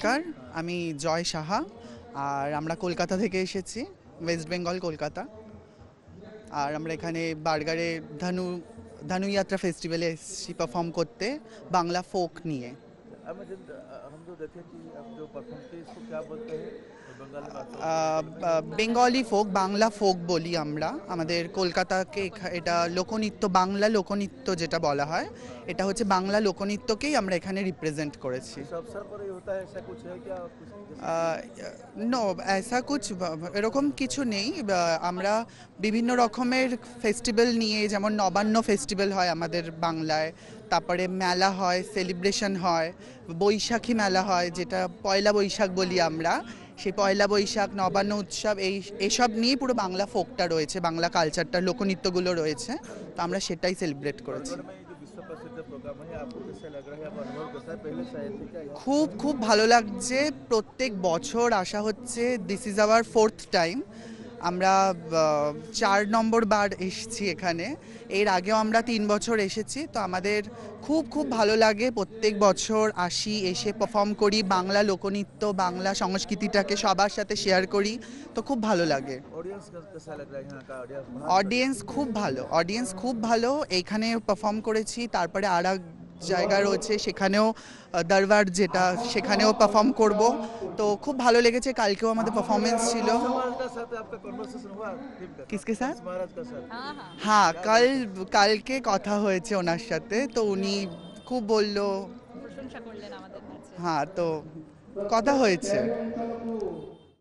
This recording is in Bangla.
নমস্কার, আমি জয় সাহা। আর আমরা কলকাতা থেকে এসেছি, ওয়েস্ট বেঙ্গল, কলকাতা। আর আমরা এখানে বার্গারে ধনুযাত্রা ফেস্টিভ্যালে এসেছি পারফর্ম করতে বাংলা ফোক নিয়ে। हम जो देखें कि अब जो परफॉर्म किए इसको क्या बोलते हैं बंगाली भाषा में? বেঙ্গলি ফোক, বাংলা ফোক বলি আমরা। আমাদের কলকাতাকে এটা লোকনৃত্য, বাংলা লোকনৃত্য যেটা বলা হয়, এটা হচ্ছে বাংলা লোকনৃত্যকেই আমরা এখানে রিপ্রেজেন্ট করেছি। इस अवसर पर ही होता है, ऐसा कुछ है क्या कुछ নো, ऐसा कुछ এরকম কিছু নেই। আমরা বিভিন্ন রকমের ফেস্টিভ্যাল নিয়ে, যেমন নবান্ন ফেস্টিভ্যাল হয় আমাদের বাংলায়, তারপরে মেলা হয়, সেলিব্রেশন হয়, বৈশাখী মেলা হয় যেটা পয়লা বৈশাখ বলি আমরা। সেই পয়লা বৈশাখ, নবান্ন উৎসব, এসব নিয়ে পুরো বাংলা ফোকটা রয়েছে, বাংলা কালচারটা, লোকনৃত্যগুলো রয়েছে। তো আমরা সেটাই সেলিব্রেট করেছি। बरगढ़ में ये जो विश्व प्रसिद्ध प्रोग्राम है आपको कैसा लग रहा है, आप अनुभव कैसा है, पहले से आए थे क्या यहाँ? খুব খুব ভালো লাগছে। প্রত্যেক বছর আসা হচ্ছে, this is our 4th time. আমরা 4 নম্বর বার এসেছি এখানে। এর আগেও আমরা 3 বছর এসেছি। তো আমাদের খুব খুব ভালো লাগে, প্রত্যেক বছর আসি, এসে পারফর্ম করি, বাংলা লোকনৃত্য, বাংলা সংস্কৃতিটাকে সবার সাথে শেয়ার করি। তো খুব ভালো লাগে। ऑडियंस कैसा लग रहा है यहाँ का ऑडियंस? অডিয়েন্স খুব ভালো, অডিয়েন্স খুব ভালো। এইখানে পারফর্ম করেছি, তারপরে আর এক জায়গা রয়েছে সেখানেও, দরবার যেটা, সেখানেও পারফর্ম করব। তো খুব ভালো লেগেছে। কালকেও আমাদের পারফরমেন্স ছিল। महाराज का साथ आपका कन्वर्सेशन हुआ टीम का? किसके साथ? महाराज का साथ হ্যাঁ, কালকে কথা হয়েছে ওনার সাথে। তো উনি খুব বললো, প্রশংসা করলেন আমাদের নাচে। হ্যাঁ, তো কথা হয়েছে।